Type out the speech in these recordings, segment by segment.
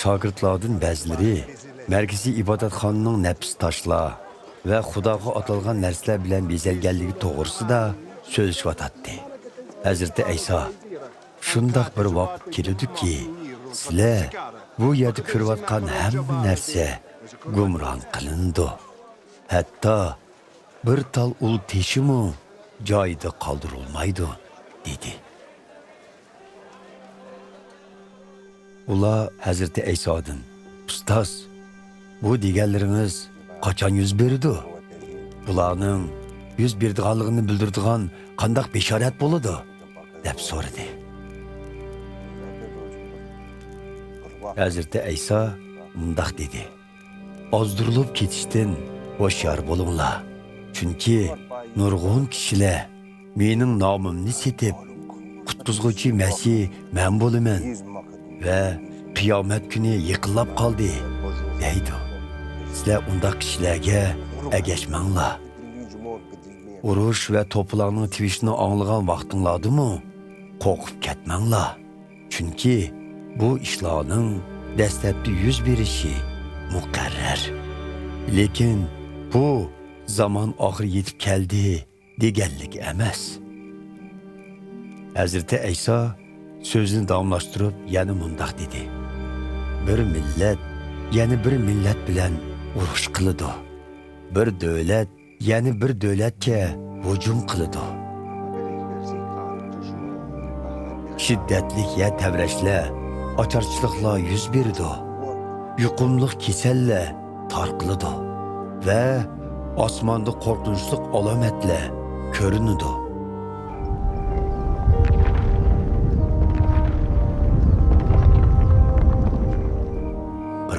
Şagirdlardan bəziləri mərkəzi ibadətxananın nəfs taşlar və Xudoga atalğan nərslər bilan bezəlgənligi toğrusida söylüşüyatdı. Hazreti İsa şundaq bir vaqt keladi-ki, sizlar bu yerdə ko'rayotgan hamma narsa gumron qilindi. Hatto bir tal ul teshimi joyida qoldirilmaydi, dedi. Ular Hazreti İsa'dan, "Ustoz, bu deganlarimiz qachon yuz berdi? Bularning yuz berdiganligini bildiradigan qanday bishorat bo'ladi?" deb so'radi. Hazreti İsa mundaq dedi: "Ozdirilib ketishdan hoşyar bo'linglar. Chunki nurg'un kishilar mening nomimni setib, qutqizg'uvchi Masih men bo'laman ve qiyomat kuni yaqinlab qoldi, deydi. Sizlar undaq kishilarga ergashmanglar. Urush ve to'plarning tivishini anglagan vaqtinglardimi? Qo'rqib ketmanglar. Chunki bu ishlarning dastlabki yuz berishi muqarrar. Lekin bu zaman oxiri yetib keldi deganlik emas. Hazreti İsa sözünü davamlaştırıp yana mundaq dedi: "Bir millet yana bir millet bilan urush qiladi. Bir davlat yana bir davlatga hujum qiladi. Shiddatli yer tavrashlar, ocharchiliklar yuz beradi. Yuqumliq kasallar tarqaladi ve osmonda qo'rqinchli alomatlar ko'rinadi."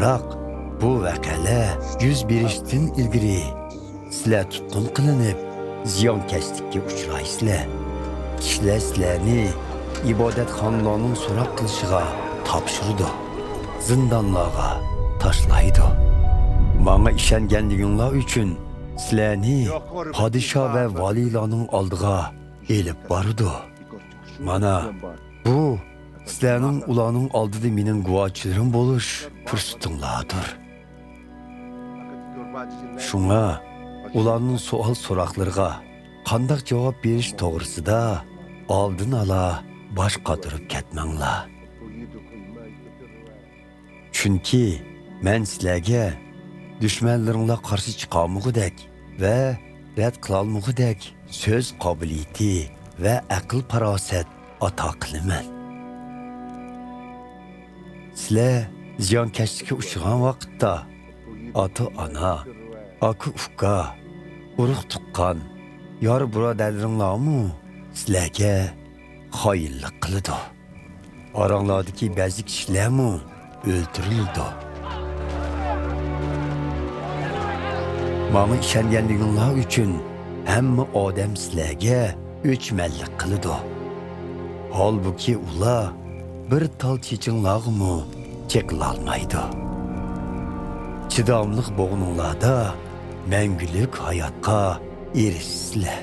Biroq bu vaqalar yuz berishdan ilgari sizlar tutqun qilinib, ziyonkashlikka uchraysizlar. Kishilar sizlarni ibodatxonalarning so'roq qilishiga topshirdi, zindonlarga tashlaydi. Menga ishonganliginglar uchun sizlarni podsho va valiylarning oldiga elib bordi. Mana bu sizlarning ularning oldida mening guvohchilarim bo'lish fursatinglardir. Shunga ularning savol so'roqlariga qanday javob berish to'g'risida oldin ola bosh qotirib ketmanglar. Chunki men sizlarga dushmanlaringlar qarshi chiqolmagudek va rad qilolmagudek so'z qobiliyati va aql farosat ato qilaman. Sizlar ziyonkashlikka uchragan vaqtda ota-ona, aka-uka, urug' tuqqan, yor birodarlaringlarmi sizlarga xoinlik qiladi. Oranglardagi ba'zi kishilarmi o'ldirildi. Menga ishonganliginglar uchun hamma odam sizlarga o'chmanlik qiladi. Holbuki ular bir tal chechinlarmi cheklolmaydi. Chidamliq bo'g'ininglarda mangulik hayotga erishsizlar.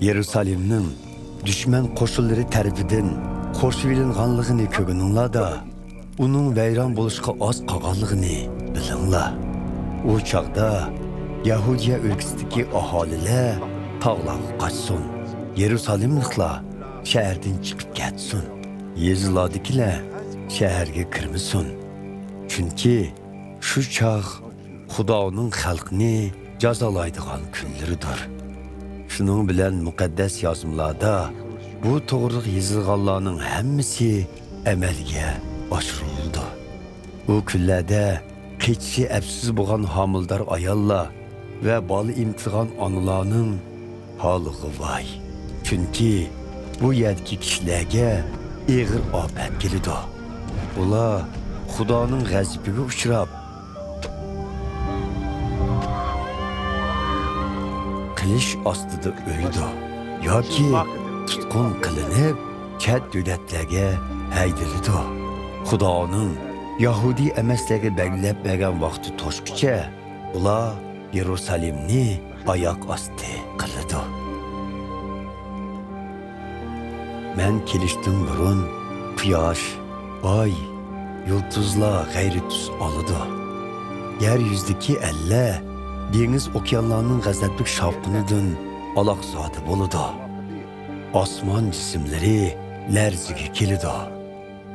Yerusalimning düşman qo'shinlari tarafidan qo'shib ilinganligini ko'rganinglarda, uning vayron bo'lishga oz qolganligini bilinglar. U chaqda Yahudiya o'lkasidagi aholilar tog'larga qochsin. Yerusalimliklar shahardan chiqib ketsin. Yeziladikilar shaharga kirmasin. Chunki shu chaq Xudoning xalqini jazolaydigan kunlaridir. Şunun bilen muqaddas yozmalarda bu to'g'ri yozilganlarning hammasi amalga oshirildi. Bu kunlarda kechishi afsus bo'lgan homildor ayollar va bola imtihan onalarning holiga voy. Chunki bu yerdagi kishilarga ig'ir ofat keladi. Ular Xudoning g'azabiga uchrab qilish ostida o'ldi yoki tutqun qilinib chet davlatlarga haydaladi. Xudoning Yahudi emaslarga belgilab bergan vaqti to'shguncha ular Yerusalimni oyoq osti qiladi. Men kelishdim burun, quyosh, oy, yulduzlar g'ayri tus oladi. Yeryüzündeki elle, deniz okyanlarının g'azablik shavqinidan aloqzodi bo'ladi. Osmon jismlari larziga keladi.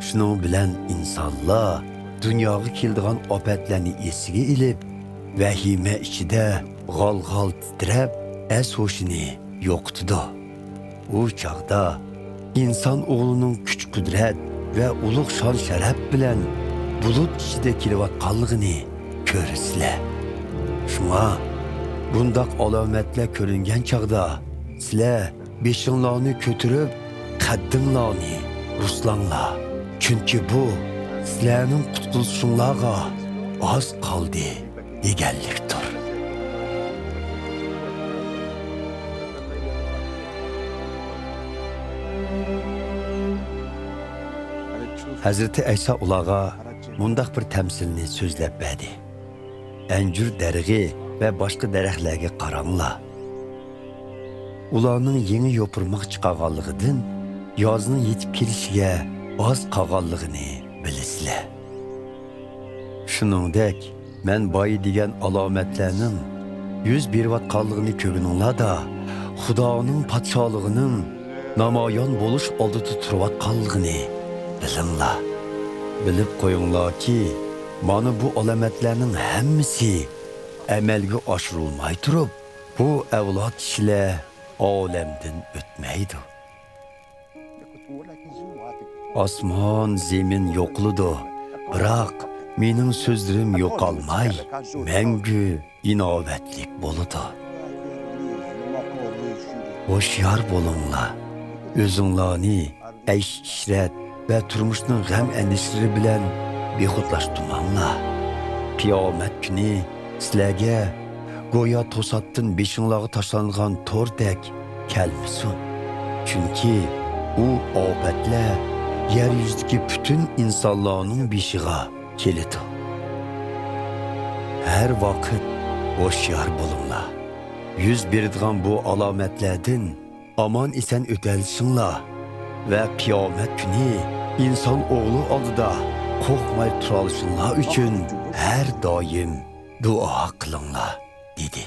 Shuning bilan insonlar dunyoga keladigan ofatlarni esiga ilib, vahima ichida g'al-g'al titrab, as-hoshini yo'qotdi. U chaqda inson o'g'lining kuch-qudrat va ulug' shon-sharaf bilan bulut ichida kelayotganligini ko'rsizlar. Shunga bundaq alomatlar ko'ringan chaqda sizlar beshinglarni ko'tarib, qaddinglarni ruslanglar. Chunki bu sizlarning qutulishinglarga oz qoldi deganlikdir. Hazreti Aysa ularga mundaq bir tamsilni so'zlab berdi. Anjur darig'i va boshqa daraxtlarga qaranglar. Ularning yangi yo'pirmoq chiqarganligidan yozning yetib kelishiga oz qolganligini bilasizlar. Shuningdek, men boy degan alomatlarning yuz berayotganligini ko'ringlar-da, Xudoning podshohligining namoyon bo'lish oldida turayotganligini bilinglar. Bilib qo'yinglarki, mana bu alomatlarning hammasi amalga oshirilmay turib, bu avlod kishilar olamdan o'tmaydi. Osmon, zemin yo'qlidi, biroq mening so'zlarim yo'qolmay, mangu inovatlik bo'ladi. Hoşyar bo'linglar. O'zinglarni aysh-ishrat va turmushning g'am andishlari bilan behudlashtirmanglar. Qiyomat kuni sizlarga go'yo to'satdan beshinglarga tashlangan to'rdek kelmasin. Chunki u ofatlar yer yuzidagi butun insonlarning beshiga keladi. Har vaqt hoşyar bo'linglar. Yuz beradigan bu alomatlardan aman esan o'talishinglar va qiyomat kuni inson o'g'li oldida qo'rqmay turishinglar uchun har doim duo qilinglar dedi.